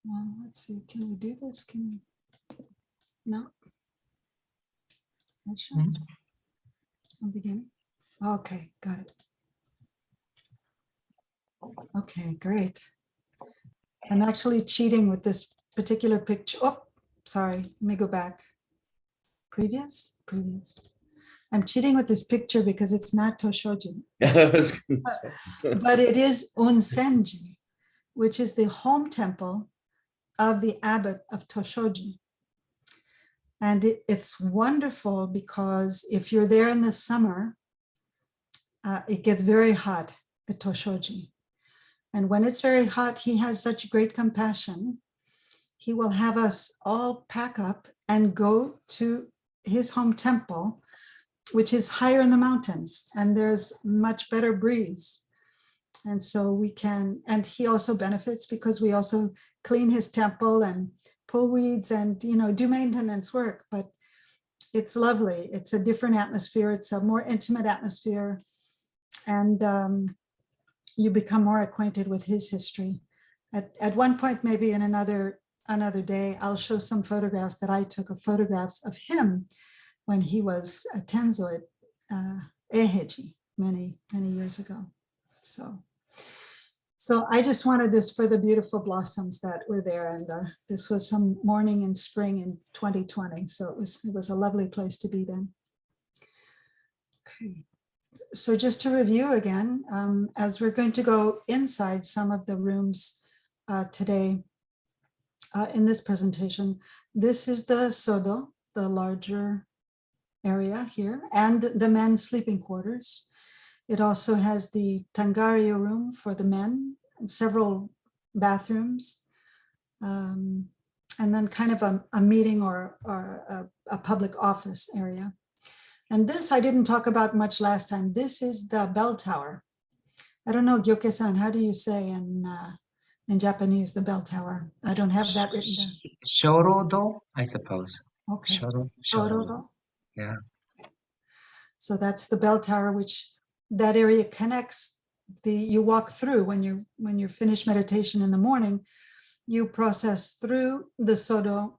Well, let's see, can we do this? Can we? No. Mhm. From beginning. Okay, got it. Okay, great. I'm actually cheating with this particular picture. Oh, sorry, let me go back. Previous. I'm cheating with this picture because it's not Toshoji, I was gonna say. but it is Unsenji, which is the home temple of the abbot of Toshoji. And it's wonderful because if you're there in the summer, it gets very hot at Toshoji. And when it's very hot, he has such great compassion. He will have us all pack up and go to his home temple, which is higher in the mountains, and there's much better breeze. And so we can, and he also benefits because we also clean his temple and pull weeds and, you know, do maintenance work. But it's lovely. It's a different atmosphere. It's a more intimate atmosphere. And you become more acquainted with his history. At one point, maybe in another day, I'll show some photographs that I took of photographs of him when he was a Tenzo at Eheji many years ago. So I just wanted this for the beautiful blossoms that were there, and this was some morning in spring in 2020. So it was a lovely place to be then. Okay. So just to review again, as we're going to go inside some of the rooms today in this presentation, this is the Sodo, the larger area here, and the men's sleeping quarters. It also has the Tangario room for the men, and several bathrooms, and then kind of a meeting or a public office area. And this I didn't talk about much last time. This is the bell tower. I don't know, Gyoke-san, how do you say in Japanese, the bell tower? I don't have that written down. Shorodo, I suppose. Okay. Shorodo. Shorodo. Yeah. So that's the bell tower, which that area connects you walk through when you finish meditation in the morning, you process through the Sodo,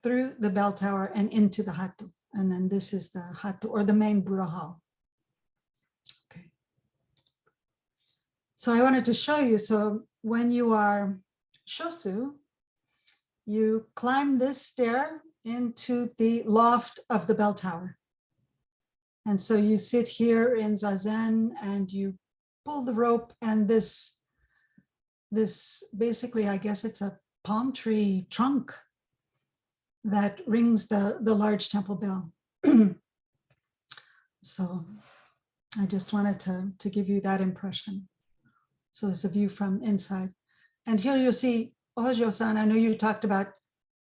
through the bell tower and into the Hatu. And then this is the Hatu, or the main Buddha hall. Okay. So I wanted to show you, so when you are Shosu, you climb this stair into the loft of the bell tower. And so you sit here in Zazen and you pull the rope, and this basically, I guess it's a palm tree trunk that rings the large temple bell. So I just wanted to give you that impression. So it's a view from inside. And here you'll see, Hojo-san, I know you talked about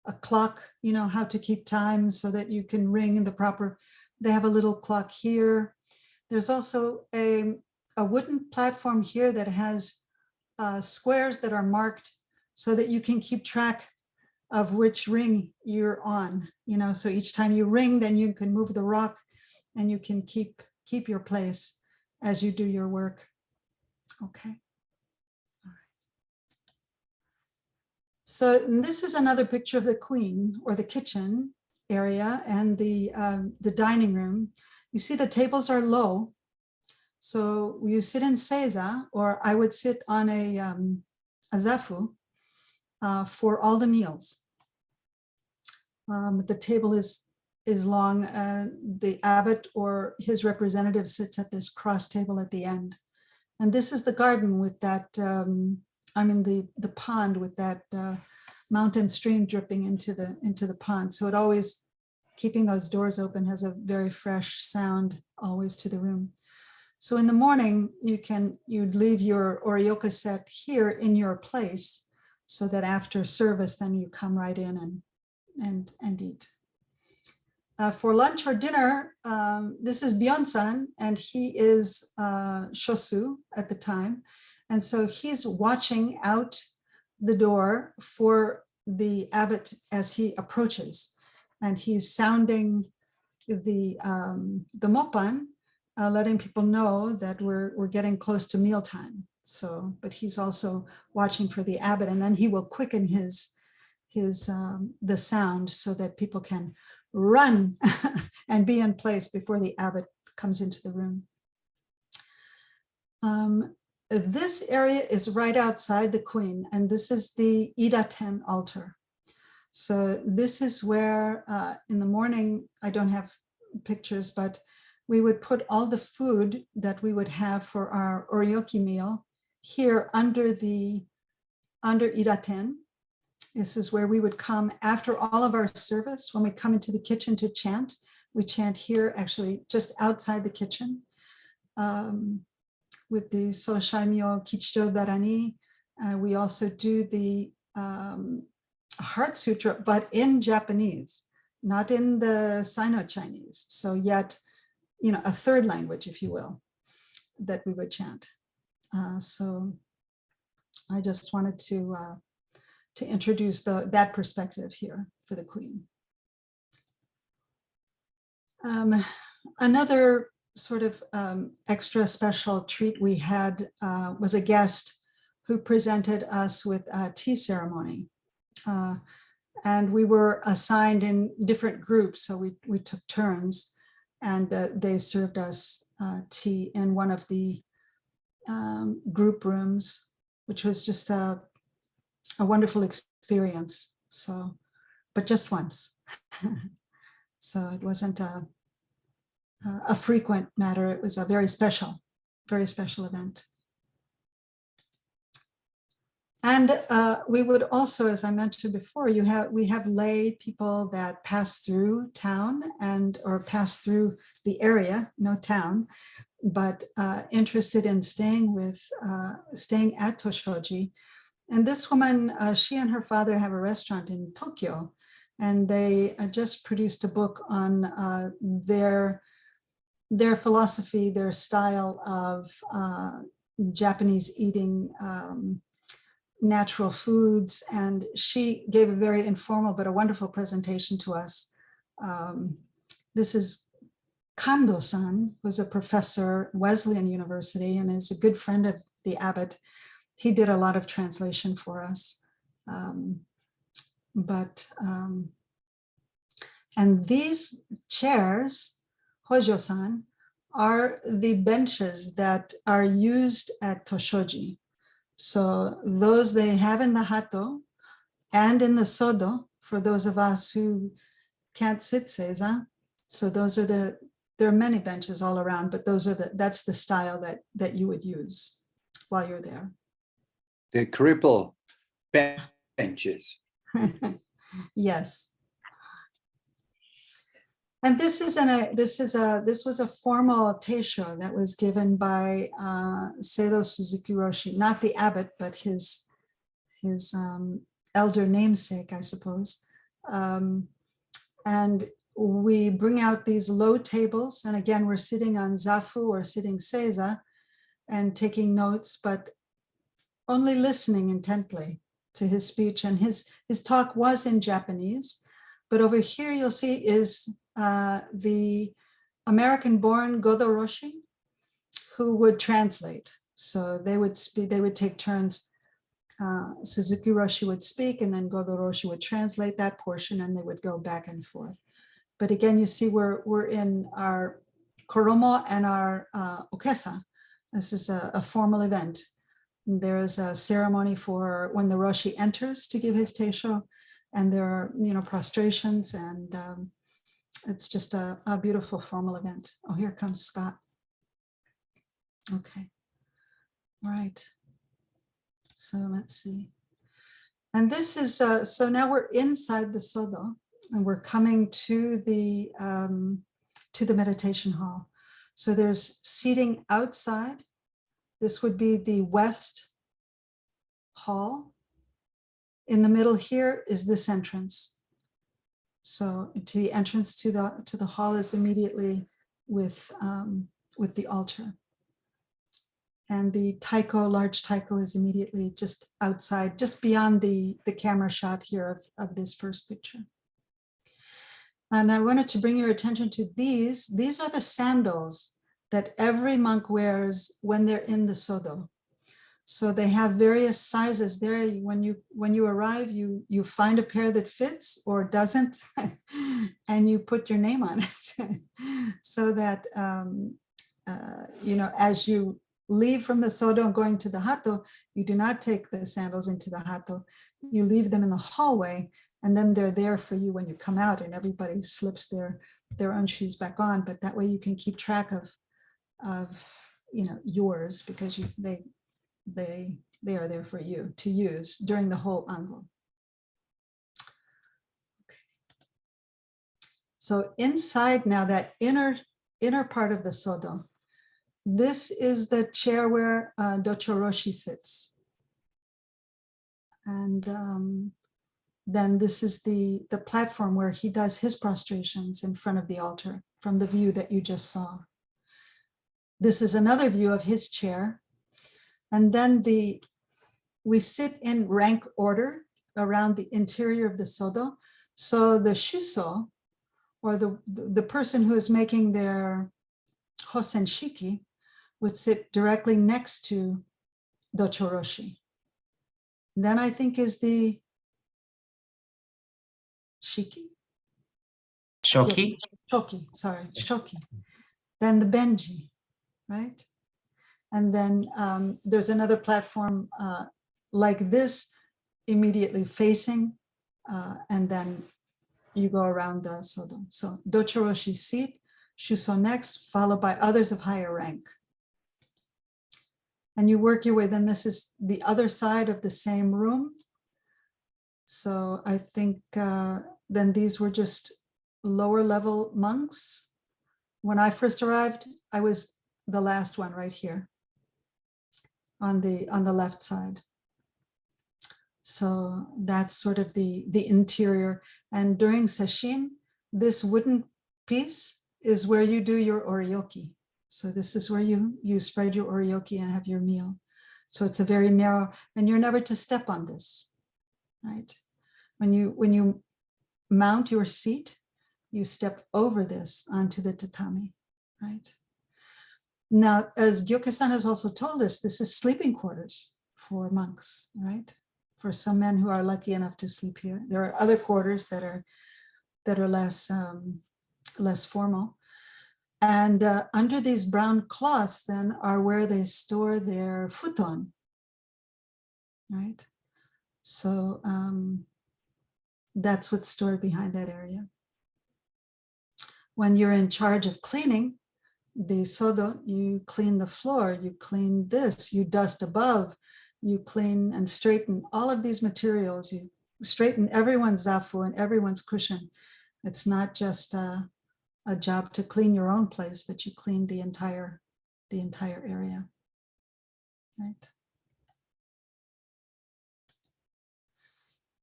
a clock, you know, how to keep time so that you can ring in the proper, they have a little clock here. There's also a wooden platform here that has squares that are marked so that you can keep track of which ring you're on, you know, so each time you ring, then you can move the rock and you can keep your place as you do your work. Okay. All right. So this is another picture of the queen, or the kitchen area, and the dining room. You see the tables are low. So you sit in seiza, or I would sit on a zafu for all the meals. The table is long. The abbot or his representative sits at this cross table at the end. And this is the garden with that, the pond with that mountain stream dripping into the pond. So it always, keeping those doors open, has a very fresh sound always to the room. So in the morning, you'd leave your oryoka set here in your place, so that after service, then you come right in and eat. For lunch or dinner, this is Byeon-san, and he is Shosu at the time. And so he's watching out the door for the abbot as he approaches. And he's sounding the mopan, letting people know that we're getting close to mealtime. So, but he's also watching for the abbot, and then he will quicken the sound so that people can run and be in place before the abbot comes into the room. This area is right outside the queen, and this is the Idaten altar. So this is where in the morning, I don't have pictures, but we would put all the food that we would have for our oryoki meal here under Idaten. This is where we would come after all of our service. When we come into the kitchen to chant, we chant here, actually just outside the kitchen, with the Soshaimyo Kichijo Darani. We also do the Heart Sutra, but in Japanese, not in the Sino-Chinese. So yet, a third language, if you will, that we would chant. So I just wanted to introduce that perspective here for the Queen. Another sort of extra special treat we had was a guest who presented us with a tea ceremony. And we were assigned in different groups, so we took turns, and they served us tea in one of the group rooms, which was just a wonderful experience. So, but just once. So it wasn't a frequent matter. It was a very special event. And we would also, as I mentioned before, we have lay people that pass through town or pass through the area, no town, but interested in staying at Toshoji. And this woman, she and her father have a restaurant in Tokyo, and they just produced a book on their philosophy, their style of Japanese eating natural foods. And she gave a very informal but a wonderful presentation to us. This is Kando-san, who's a professor at Wesleyan University and is a good friend of the abbot. He did a lot of translation for us. And these chairs, Hojo-san, are the benches that are used at Toshoji. So those they have in the Hato and in the Sodo, for those of us who can't sit seiza. So those are there are many benches all around, but that's the style that you would use while you're there. The cripple benches. Yes. And this was a formal teisho that was given by Seido Suzuki Roshi, not the abbot, but his elder namesake, I suppose. And we bring out these low tables, and again, we're sitting on zafu or sitting seiza and taking notes, but only listening intently to his speech. And his talk was in Japanese, but over here you'll see is the American-born Godo Roshi, who would translate. So they would take turns. Suzuki Roshi would speak, and then Godo Roshi would translate that portion, and they would go back and forth. But again, you see we're in our koromo and our okesa. This is a formal event. There is a ceremony for when the Roshi enters to give his teisho, and there are prostrations, and it's just a beautiful formal event. Oh, here comes Scott. Okay, all right. So let's see. And this is, so now we're inside the Sodo, and we're coming to the meditation hall. So there's seating outside. This would be the west hall. In the middle here is this entrance. So to the entrance to the hall is immediately with the altar. And the taiko, large taiko, is immediately just outside, just beyond the camera shot here of this first picture. And I wanted to bring your attention to these. These are the sandals that every monk wears when they're in the Sodo. So they have various sizes there. When you arrive, you find a pair that fits or doesn't, and you put your name on it, so that as you leave from the Sodo and going to the Hato, you do not take the sandals into the Hato. You leave them in the hallway, and then they're there for you when you come out, and everybody slips their own shoes back on. But that way you can keep track of yours, because they are there for you to use during the whole ango. Okay. So inside now, that inner part of the Sodo, this is the chair where Dochoroshi sits. And then this is the platform where he does his prostrations in front of the altar from the view that you just saw. This is another view of his chair. And then we sit in rank order around the interior of the Sodo. So the shuso, or the person who is making their hosenshiki, would sit directly next to Dochoroshi. Then I think is the shiki? Shoki? Shoki, sorry, shoki. Then the benji, right? And then there's another platform like this, immediately facing, and then you go around the Sodo. So Dochoroshi seat, shuso next, followed by others of higher rank. And you work your way, then this is the other side of the same room. So I think then these were just lower level monks. When I first arrived, I was the last one right here on the left side. So that's sort of the interior. And during sesshin, this wooden piece is where you do your oryoki. So this is where you spread your oryoki and have your meal. So it's a very narrow, and you're never to step on this, right? When you mount your seat, you step over this onto the tatami, right? Now, as Gyoke-san has also told us, this is sleeping quarters for monks, right? For some men who are lucky enough to sleep here. There are other quarters that are less formal. And under these brown cloths then are where they store their futon, right? So that's what's stored behind that area. When you're in charge of cleaning the Sodo, you clean the floor, you clean this, you dust above, you clean and straighten all of these materials, you straighten everyone's zafu and everyone's cushion. It's not just a job to clean your own place, but you clean the entire area, right?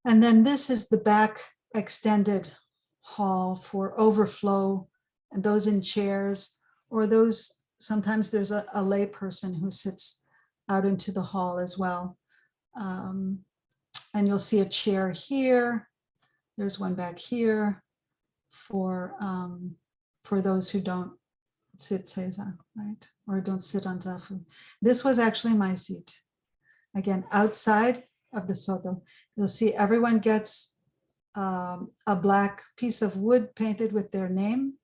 And then this is the back extended hall for overflow, and those in chairs, or those, sometimes there's a lay person who sits out into the hall as well. And you'll see a chair here. There's one back here for those who don't sit seiza, right? Or don't sit on zafu. This was actually my seat. Again, outside of the Sodo, you'll see everyone gets a black piece of wood painted with their name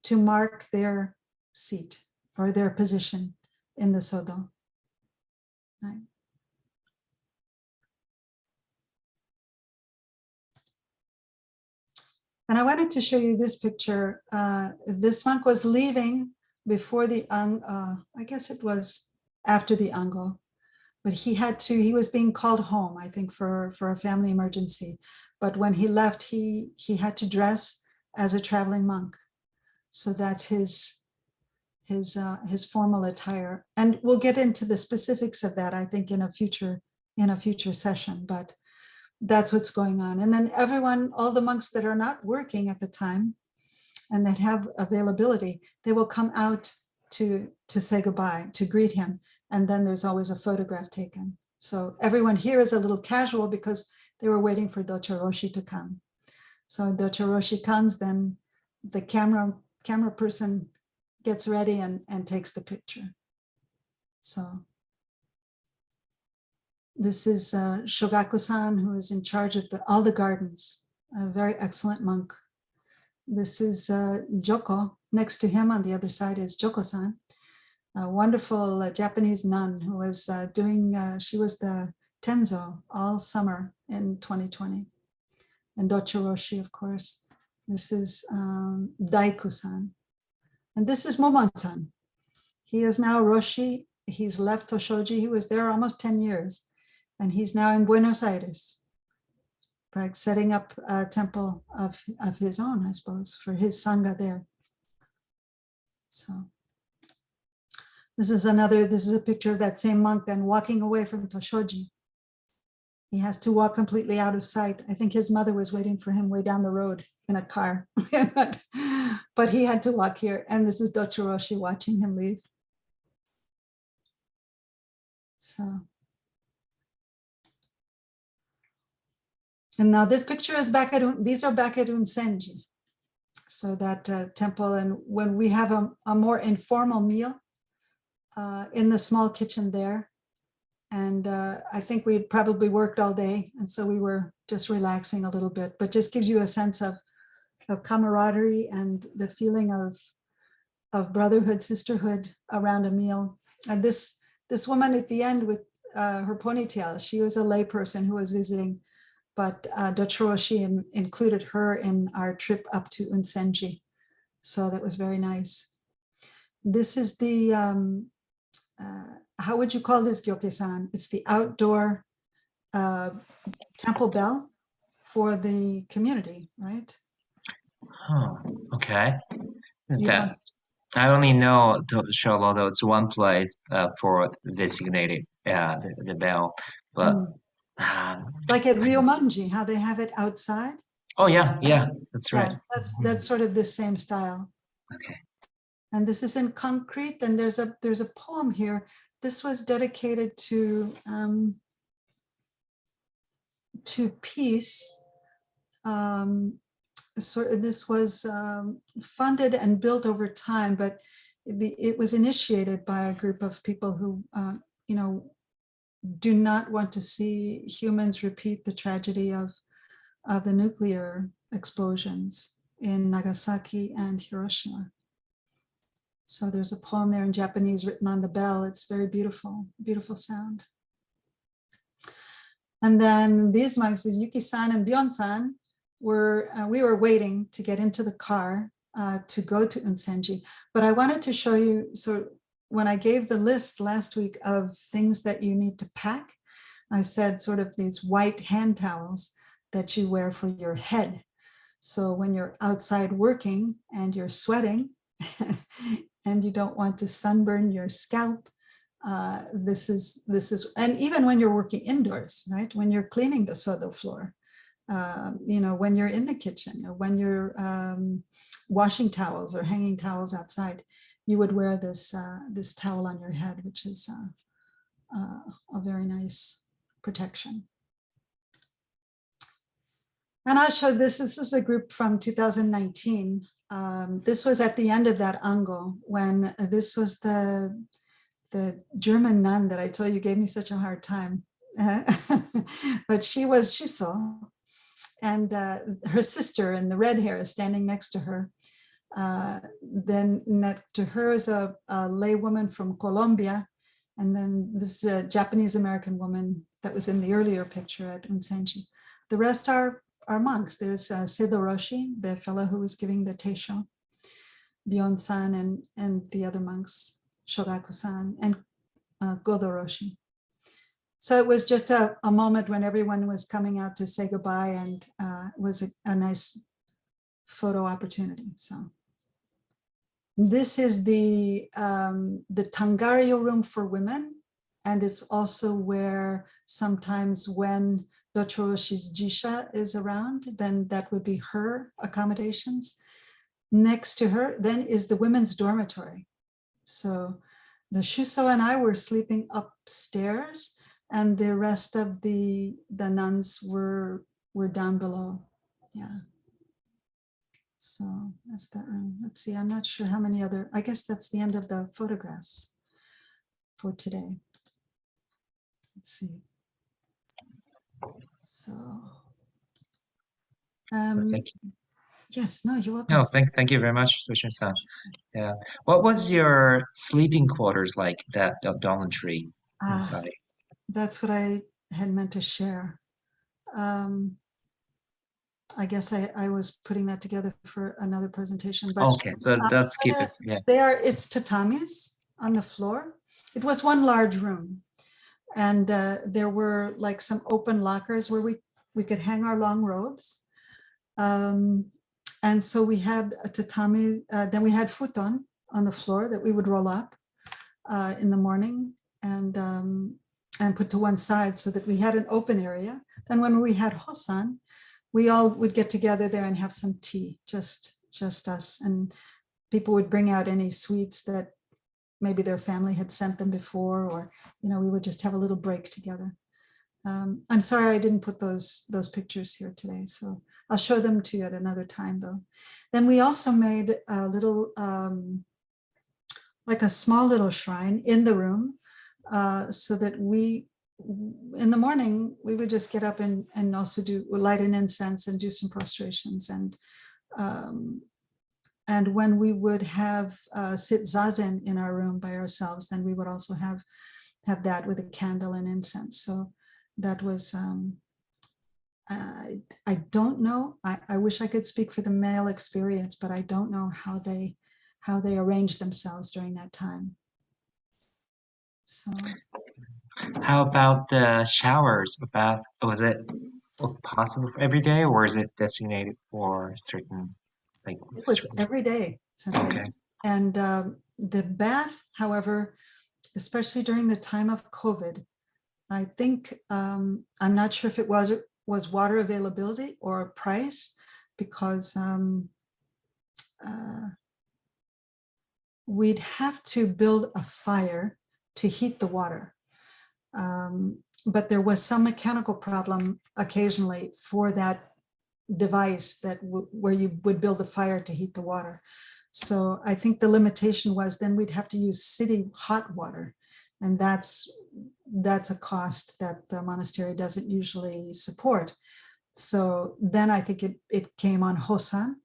to mark their seat or their position in the Sodo. Right. And I wanted to show you this picture. This monk was leaving before the, I guess it was after the Ango, but he was being called home, I think, for a family emergency. But when he left, he had to dress as a traveling monk. So that's his formal attire. And we'll get into the specifics of that, I think, in a future session, but that's what's going on. And then everyone, all the monks that are not working at the time and that have availability, they will come out to say goodbye, to greet him. And then there's always a photograph taken. So everyone here is a little casual because they were waiting for Dochoroshi to come. So Dochoroshi comes, then the camera person gets ready and takes the picture. So This is Shogaku-san, who is in charge of all the gardens, a very excellent monk. This is Joko. Next to him on the other side is Joko-san, a wonderful Japanese nun who was she was the Tenzo all summer in 2020. And Dochoroshi, of course. This is Daiku-san. And this is Momon-san. He is now Roshi. He's left Toshoji. He was there almost 10 years. And he's now in Buenos Aires, right, setting up a temple of his own, I suppose, for his Sangha there. So this is a picture of that same monk then walking away from Toshoji. He has to walk completely out of sight. I think his mother was waiting for him way down the road in a car, but he had to walk here. And this is Dochoroshi watching him leave. So. And now this picture is back at, these are back at Unsenji. So that temple, and when we have a more informal meal in the small kitchen there, and I think we'd probably worked all day, and so we were just relaxing a little bit, but just gives you a sense of camaraderie and the feeling of brotherhood, sisterhood around a meal. And this woman at the end with her ponytail, she was a layperson who was visiting, but Dochoroshi included her in our trip up to Unsenji. So that was very nice. This is the, how would you call this, Gyoke-san? It's the outdoor temple bell for the community, right? Oh, okay. Is You that? I only know Shodo, it's one place for designated the bell, but like at Ryomonji, how they have it outside. oh yeah, that's right. Yeah, that's sort of the same style. Okay. And this is in concrete, and there's a poem here. This was dedicated to peace. This was funded and built over time, but it was initiated by a group of people who, do not want to see humans repeat the tragedy of the nuclear explosions in Nagasaki and Hiroshima. So there's a poem there in Japanese written on the bell. It's very beautiful, beautiful sound. And then these monks, Yuki-san and Byon-san, we were waiting to get into the car to go to Unsenji. But I wanted to show you, so when I gave the list last week of things that you need to pack, I said sort of these white hand towels that you wear for your head. So when you're outside working and you're sweating and you don't want to sunburn your scalp, this is, and even when you're working indoors, right? When you're cleaning the Sodo floor, when you're in the kitchen, or when you're washing towels or hanging towels outside, you would wear this this towel on your head, which is a very nice protection. And I'll show this. This is a group from 2019. This was at the end of that Ango, when this was the German nun that I told you gave me such a hard time. But she was Shuso, and her sister in the red hair is standing next to her. Then next to her is a lay woman from Colombia, and then this Japanese American woman that was in the earlier picture at Unsenji. The rest are monks. There's Sodo Roshi, the fellow who was giving the teisho, Byon-san, and the other monks, Shogaku-san, and Godo Roshi. So it was just a moment when everyone was coming out to say goodbye, and it was a nice photo opportunity. So this is the Tangario room for women, and it's also where sometimes when Dochoroshi's Jisha is around, then that would be her accommodations. Next to her then is the women's dormitory. So the Shuso and I were sleeping upstairs, and the rest of the nuns were down below. Yeah. So that's that room. Let's see, I'm not sure how many other, I guess that's the end of the photographs for today. Let's see. So, Thank you. yes, no, you're welcome. No, thank you very much, Sushin-san. Yeah. What was your sleeping quarters like, that dormitory inside? That's what I had meant to share. I guess I was putting that together for another presentation, but Okay, so let's keep it. Yeah. it's tatamis on the floor. It was one large room, and there were like some open lockers where we could hang our long robes. And so we had a tatami, then we had futon on the floor that we would roll up in the morning and put to one side so that we had an open area. Then when we had hosan, we all would get together there and have some tea, just us. And people would bring out any sweets that maybe their family had sent them before, or, we would just have a little break together. I'm sorry I didn't put those pictures here today, so I'll show them to you at another time though. Then we also made a little, like a small little shrine in the room, so that in the morning, we would just get up and also light an incense and do some prostrations. And when we would have sit zazen in our room by ourselves, then we would also have that with a candle and incense. So that was, I don't know. I wish I could speak for the male experience, but I don't know how they arranged themselves during that time. So. How about the showers or bath? Was it possible for every day, or is it designated for certain, like? It was every day since Okay. and the bath, however, especially during the time of COVID, I think I'm not sure if it was water availability or price, because we'd have to build a fire to heat the water. But there was some mechanical problem occasionally for that device where you would build a fire to heat the water. So I think the limitation was then we'd have to use city hot water, and that's a cost that the monastery doesn't usually support. So then I think it came on Hosan.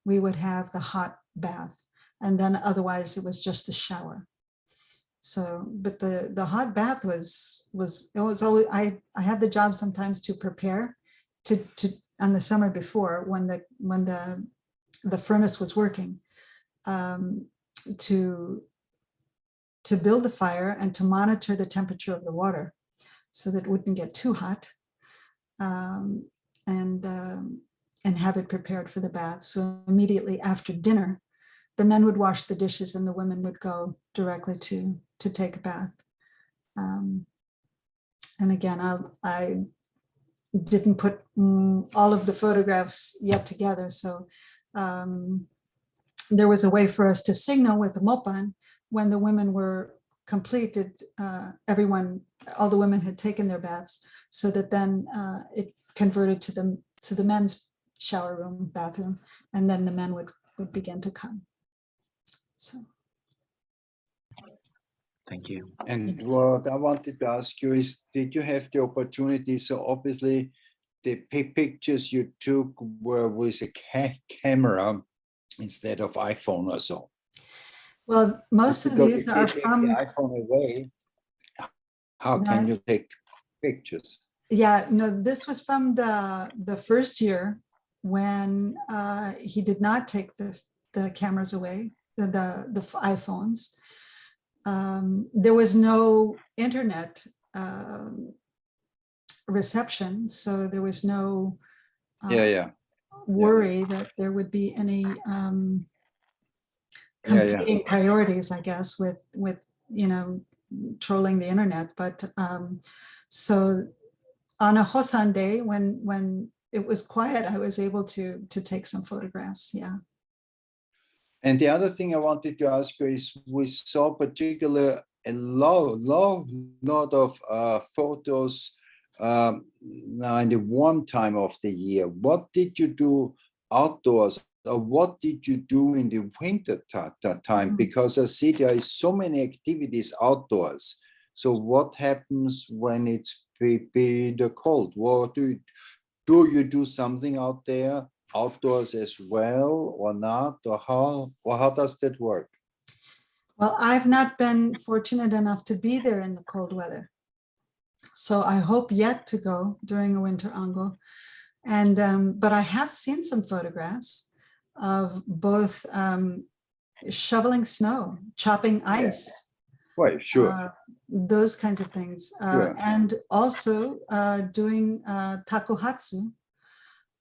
We would have the hot bath, and then otherwise it was just the shower. So, but the hot bath was always, I had the job sometimes to prepare to on the summer before, when the furnace was working, to build the fire and to monitor the temperature of the water so that it wouldn't get too hot, and have it prepared for the bath. So immediately after dinner, the men would wash the dishes and the women would go directly to take a bath. And again, I didn't put all of the photographs yet together. So there was a way for us to signal with the mopan when the women were completed, all the women had taken their baths, so that then it converted to the men's shower room, bathroom, and then the men would begin to come. So. Thank you. And what I wanted to ask you is, did you have the opportunity? So obviously the pictures you took were with a camera instead of iPhone or so. Well, most of these are from the iPhone away. How can you take pictures? Yeah, no, this was from the first year when he did not take the cameras away, the iPhones. There was no internet reception, so there was no worry that there would be any competing priorities, I guess, with trolling the internet. But so on a Hosan day, when it was quiet, I was able to take some photographs. Yeah. And the other thing I wanted to ask you is, we saw particularly a lot of photos now in the warm time of the year. What did you do outdoors, or what did you do in the winter time? Because I see there is so many activities outdoors. So what happens when it's be the cold? What do you do something out there outdoors as well or not? Or how does that work? Well, I've not been fortunate enough to be there in the cold weather. So I hope yet to go during a winter ango. And but I have seen some photographs of both shoveling snow, chopping ice, Well, sure. those kinds of things, Sure. and also doing takuhatsu,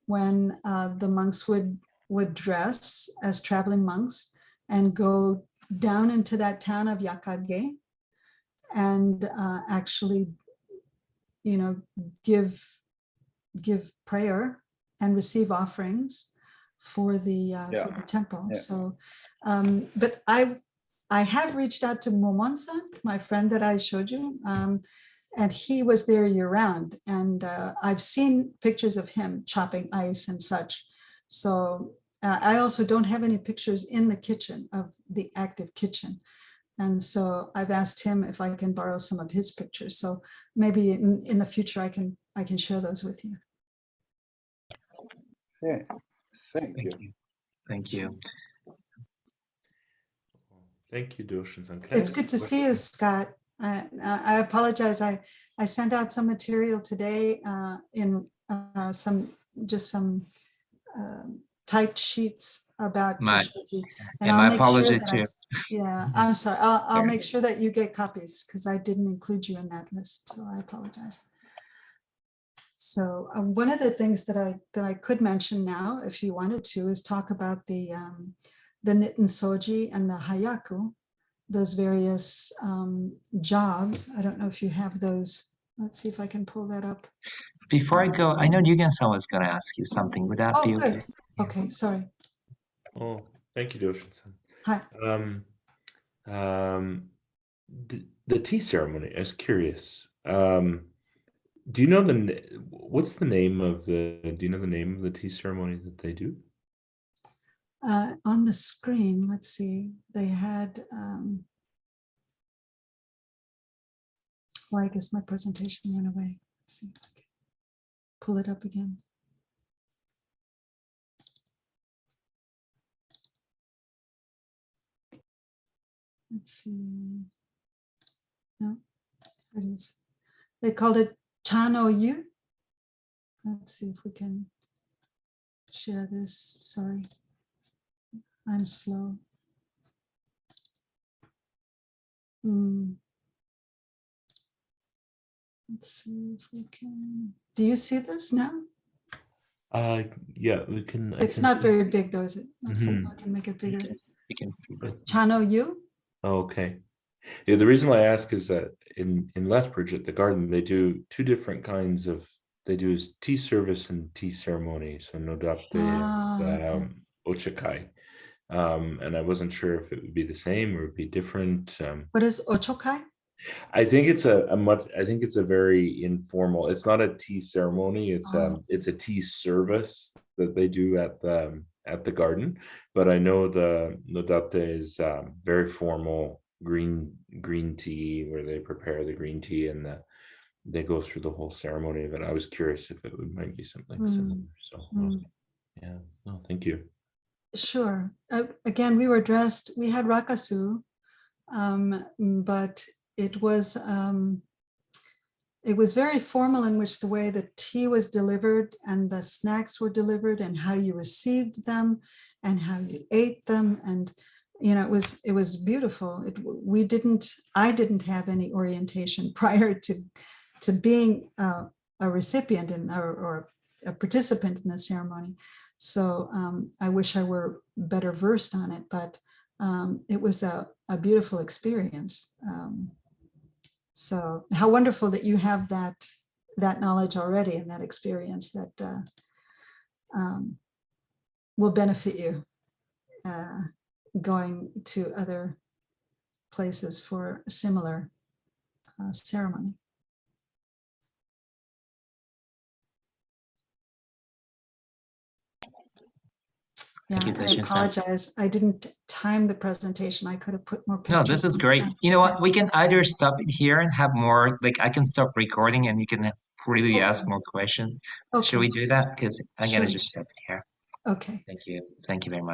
when the monks would dress as traveling monks and go down into that town of Yakage and actually, you know, give prayer and receive offerings for the temple. Yeah. So, but I have reached out to Momon-san, my friend that I showed you, and he was there year round. And I've seen pictures of him chopping ice and such. So I also don't have any pictures in the kitchen of the active kitchen. And so I've asked him if I can borrow some of his pictures. So maybe in the future I can share those with you. Yeah. Thank you. Thank you. Thank you, Doshin-san. It's good to see you, Scott. I apologize. I sent out some material today in some typed sheets about Toshoji. And my apology too. Yeah, I'm sorry. I'll make sure that you get copies because I didn't include you in that list. So I apologize. So one of the things that I could mention now, if you wanted to, is talk about the Nitten Soji and the Hayaku, those various jobs. I don't know if you have those. Let's see if I can pull that up. Before I go, I know Yugen-san was going to ask you something. Would that be okay? Good. Okay, sorry. Oh, thank you, Doshin-san. Hi. The tea ceremony, I was curious. Do you know what's the name of do you know the name of the tea ceremony that they do? On the screen, let's see, they had, well, I guess my presentation went away. Let's see if I can pull it up again. Let's see. No, there it is. They called it Chano Yu. Let's see if we can share this. Sorry, I'm slow. Let's see if we can. Do you see this now? Yeah, we can. It's not very big though, is it? Let's see if I can make it bigger. You can see it. Chano Yu? Okay. Yeah, the reason why I ask is that in Lethbridge at the garden, they do two different kinds of, they do tea service and tea ceremony. So nodapte and ochakai. And I wasn't sure if it would be the same or it'd be different. What is ochokai? I think it's I think it's a very informal, it's not a tea ceremony, it's a tea service that they do at the garden. But I know the nodate is very formal green tea, where they prepare the green tea and they go through the whole ceremony of it. I was curious if it might be something similar. So yeah, no, thank you. Sure. Again, we were dressed, we had rakasu, but it was very formal in which the way the tea was delivered and the snacks were delivered and how you received them and how you ate them. And, you know, it was beautiful. I didn't have any orientation prior to being a recipient or a participant in the ceremony. So I wish I were better versed on it, but it was a beautiful experience. So how wonderful that you have that knowledge already and that experience that will benefit you going to other places for a similar ceremony. Yeah, Thank you, I Toshoji-san. apologize. I didn't time the presentation. I could have put more No, pictures. this is in great. there. You know what? Yes. We can either stop it here and have more, like I can stop recording and you can freely ask Okay. more questions. Should Okay. we do that? Because I'm gonna Sure. just stop it here. Okay. Thank you. Thank you very much.